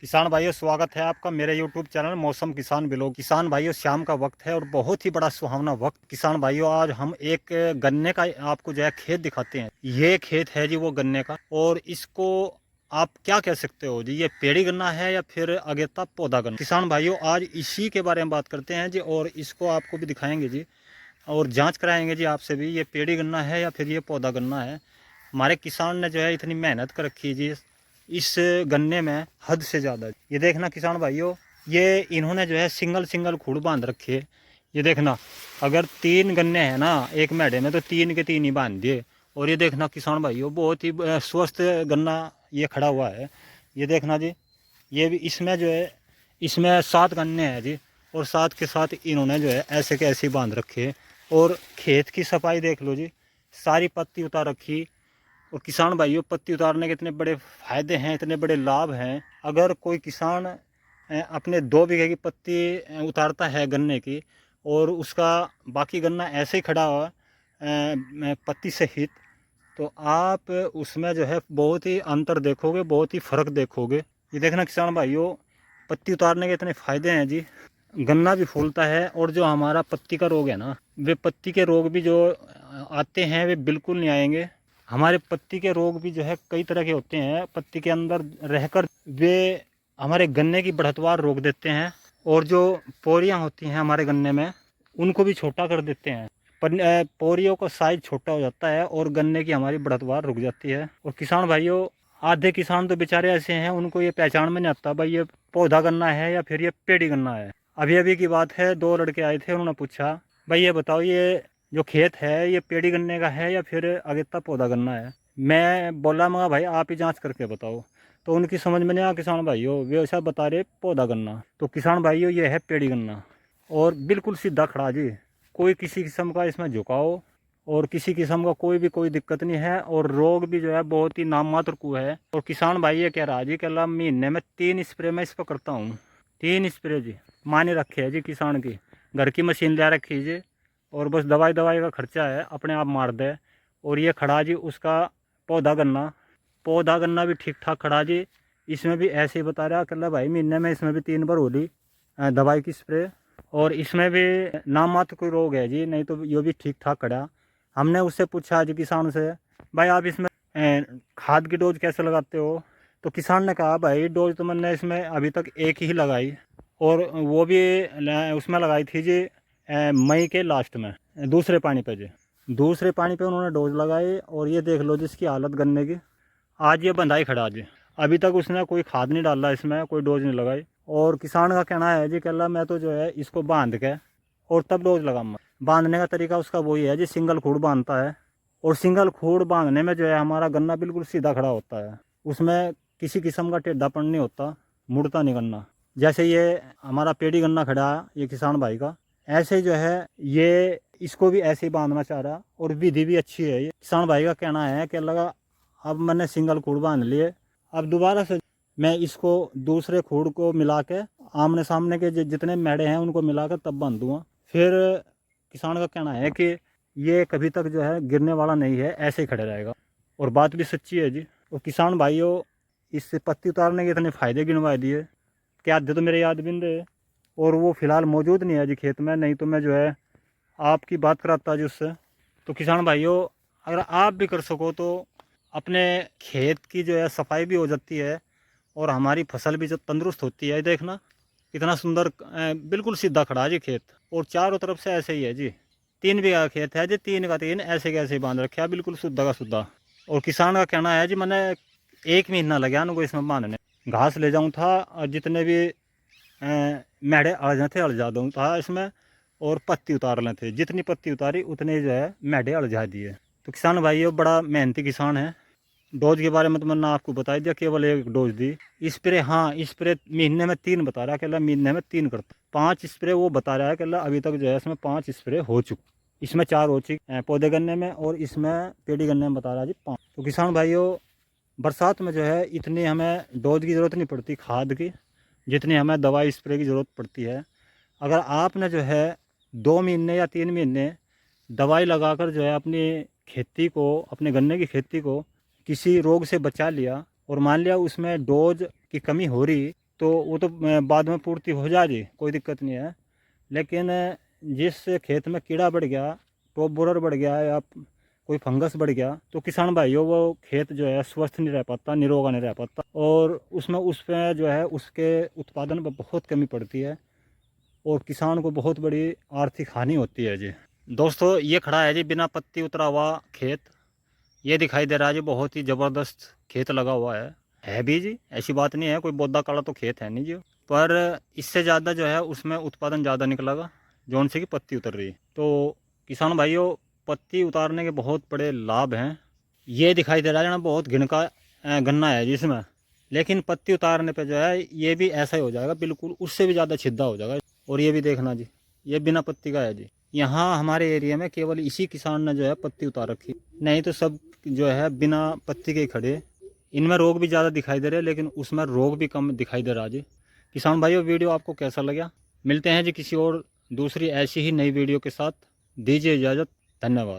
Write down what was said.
किसान भाइयों, स्वागत है आपका मेरे यूट्यूब चैनल मौसम किसान ब्लॉग। किसान भाइयों, शाम का वक्त है और बहुत ही बड़ा सुहावना वक्त। किसान भाइयों, आज हम एक गन्ने का आपको जो है खेत दिखाते हैं। ये खेत है जी वो गन्ने का, और इसको आप क्या कह सकते हो जी, ये पेड़ी गन्ना है या फिर अगेता पौधा गन्ना। किसान भाइयों, आज इसी के बारे में बात करते हैं जी, और इसको आपको भी दिखाएंगे जी, और जांच कराएंगे जी आपसे भी, ये पेड़ी गन्ना है या फिर ये पौधा गन्ना है। हमारे किसान ने जो है इतनी मेहनत कर रखी है जी इस गन्ने में, हद से ज़्यादा। ये देखना किसान भाइयों, ये इन्होंने जो है सिंगल सिंगल खूड़ बांध रखे है। ये देखना, अगर 3 गन्ने हैं ना एक मेढ़े में, तो 3 के 3 ही बांध दिए। और ये देखना किसान भाइयों, बहुत ही स्वस्थ गन्ना ये खड़ा हुआ है। ये देखना जी, ये भी इसमें जो है, इसमें 7 गन्ने हैं जी, और 7 के साथ इन्होंने जो है ऐसे के ऐसे बांध रखे। और खेत की सफाई देख लो जी, सारी पत्ती उतार रखी। और किसान भाइयों, पत्ती उतारने के इतने बड़े फ़ायदे हैं, इतने बड़े लाभ हैं। अगर कोई किसान अपने 2 बीघे की पत्ती उतारता है गन्ने की, और उसका बाकी गन्ना ऐसे ही खड़ा हुआ पत्ती सहित, तो आप उसमें जो है बहुत ही अंतर देखोगे, बहुत ही फ़र्क देखोगे। ये देखना किसान भाइयों, पत्ती उतारने के इतने फ़ायदे हैं जी। गन्ना भी फूलता है, और जो हमारा पत्ती का रोग है ना, वे पत्ती के रोग भी जो आते हैं वे बिल्कुल नहीं आएंगे। हमारे पत्ती के रोग भी जो है कई तरह के होते हैं, पत्ती के अंदर रहकर वे हमारे गन्ने की बढ़तवार रोक देते हैं, और जो पोरियां होती हैं हमारे गन्ने में, उनको भी छोटा कर देते हैं। पोरियों का साइज छोटा हो जाता है, और गन्ने की हमारी बढ़तवार रुक जाती है। और किसान भाइयों, आधे किसान तो बेचारे ऐसे हैं, उनको ये पहचान में नहीं आता भाई ये पौधा गन्ना है या फिर ये पेड़ी गन्ना है। अभी अभी की बात है, 2 लड़के आए थे, उन्होंने पूछा भाई ये बताओ, ये जो खेत है ये पेड़ी गन्ने का है या फिर अगेता पौधा गन्ना है। मैं बोला, मगा भाई आप ही जांच करके बताओ। तो उनकी समझ में नहीं आया किसान भाइयों, वे ऐसा बता रहे पौधा गन्ना। तो किसान भाइयों, ये है पेड़ी गन्ना, और बिल्कुल सीधा खड़ा जी, कोई किसी किस्म का इसमें झुकाव और किसी किस्म का कोई दिक्कत नहीं है। और रोग भी जो है बहुत ही नाम मात्र को है। और किसान भाई ये कह रहा जी कि अल्लाह, महीने में 3 स्प्रे मैं इस पर करता हूँ। 3 स्प्रे जी माने रखे है जी किसान की, घर की मशीन ले रखी जी, और बस दवाई का खर्चा है, अपने आप मार दे। और ये खड़ा जी उसका पौधा गन्ना भी ठीक ठाक खड़ा जी। इसमें भी ऐसे ही बता रहा कि भाई महीने में इसमें भी 3 बार हो ली दवाई की स्प्रे। और इसमें भी नाम मात्र कोई रोग है जी, नहीं तो ये भी ठीक ठाक खड़ा। हमने उससे पूछा जी किसान से, भाई आप इसमें खाद की डोज कैसे लगाते हो। तो किसान ने कहा, भाई डोज तो मैंने इसमें अभी तक एक ही लगाई, और वो भी उसमें लगाई थी जी मई के लास्ट में, दूसरे पानी पे उन्होंने डोज लगाई। और ये देख लो जिसकी हालत गन्ने की, आज ये बंधाई खड़ा जी, अभी तक उसने कोई खाद नहीं डाला, इसमें कोई डोज नहीं लगाई। और किसान का कहना है जी, कहला मैं तो जो है इसको बांध के और तब डोज लगाऊंगा। बांधने का तरीका उसका वही है जी, सिंगल खूड़ बांधता है। और सिंगल खूड़ बांधने में जो है हमारा गन्ना बिल्कुल सीधा खड़ा होता है, उसमें किसी किस्म का टेढ़ापन नहीं होता, मुड़ता नहीं गन्ना। जैसे ये हमारा पेड़ी गन्ना खड़ा है ये किसान भाई का, ऐसे जो है ये इसको भी ऐसे ही बांधना चाह रहा। और विधि भी अच्छी है। ये किसान भाई का कहना है कि लगा, अब मैंने सिंगल खूड़ बांध लिए, अब दोबारा से मैं इसको दूसरे खूड़ को मिला के आमने सामने के जितने मेढ़े हैं उनको मिला कर तब बांधूंगा। फिर किसान का कहना है कि ये कभी तक जो है गिरने वाला नहीं है, ऐसे ही खड़े रहेगा। और बात भी सच्ची है जी। और किसान भाइयों, इससे पत्ती उतारने के इतने फ़ायदे गिनवा दिए कि आधे तो मेरे याद बिंद है, और वो फ़िलहाल मौजूद नहीं है जी खेत में, नहीं तो मैं जो है आपकी बात कराता जी उससे। तो किसान भाइयों, अगर आप भी कर सको तो अपने खेत की जो है सफाई भी हो जाती है, और हमारी फसल भी जब तंदुरुस्त होती है। देखना कितना सुंदर बिल्कुल सीधा खड़ा है जी खेत, और चारों तरफ से ऐसे ही है जी। 3 बीघा का खेत है जी, 3 का 3 ऐसे कैसे बांध रखे है, बिल्कुल शुद्धा का शुद्धा। और किसान का कहना है जी, मैंने 1 महीना लगा उनको इसमें बांधने। घास ले जाऊँ था, और जितने भी मेढ़े अड़ थे अड़जा दूँ था इसमें, और पत्ती उतार लें थे, जितनी पत्ती उतारी उतने जो है मेढ़े अड़जा दिए। तो किसान भाई ये बड़ा मेहनती किसान है। डोज के बारे में तो मैंने आपको बता दिया, केवल 1 डोज दी। स्प्रे, हाँ स्प्रे महीने में 3 बता रहा है, कहला महीने में 3 करता। 5 स्प्रे वो बता रहा है, कहला अभी तक जो है इसमें 5 स्प्रे हो चुके, इसमें 4 हो चुके पौधे गन्ने में, और इसमें पेड़ी गन्ने में बता रहा है जी 5। तो किसान भाइयों, बरसात में जो है इतनी हमें डोज की ज़रूरत नहीं पड़ती खाद की, जितनी हमें दवाई स्प्रे की ज़रूरत पड़ती है। अगर आपने जो है 2 महीने या 3 महीने दवाई लगाकर जो है अपनी खेती को, अपने गन्ने की खेती को किसी रोग से बचा लिया, और मान लिया उसमें डोज की कमी हो रही, तो वो तो बाद में पूर्ति हो जाए जी, कोई दिक्कत नहीं है। लेकिन जिस खेत में कीड़ा बढ़ गया, टॉप बोरर बढ़ गया या कोई फंगस बढ़ गया, तो किसान भाइयों वो खेत जो है स्वस्थ नहीं रह पाता, निरोगा नहीं रह पाता, और उसमें उस पर जो है उसके उत्पादन पर बहुत कमी पड़ती है और किसान को बहुत बड़ी आर्थिक हानि होती है जी। दोस्तों ये खड़ा है जी बिना पत्ती उतरा हुआ खेत, ये दिखाई दे रहा है जी, बहुत ही ज़बरदस्त खेत लगा हुआ है भी जी, ऐसी बात नहीं है, कोई बौद्धा काला तो खेत है नहीं जी, पर इससे ज़्यादा जो है उसमें उत्पादन ज़्यादा निकलेगा जौन से की पत्ती उतर रही है। तो किसान भाइयों, पत्ती उतारने के बहुत बड़े लाभ हैं। ये दिखाई दे रहा है ना बहुत घिन का गन्ना है जिसमें, लेकिन पत्ती उतारने पे जो है ये भी ऐसा ही हो जाएगा, बिल्कुल उससे भी ज़्यादा छिद्दा हो जाएगा। और ये भी देखना जी, ये बिना पत्ती का है जी। यहाँ हमारे एरिया में केवल इसी किसान ने जो है पत्ती उतार रखी, नहीं तो सब जो है बिना पत्ती के ही खड़े। इनमें रोग भी ज़्यादा दिखाई दे रहे हैं, लेकिन उसमें रोग भी कम दिखाई दे रहा जी। किसान भाइयों, वीडियो आपको कैसा लगा? मिलते हैं जी किसी और दूसरी ऐसी ही नई वीडियो के साथ। दीजिए इजाज़त। धन्यवाद।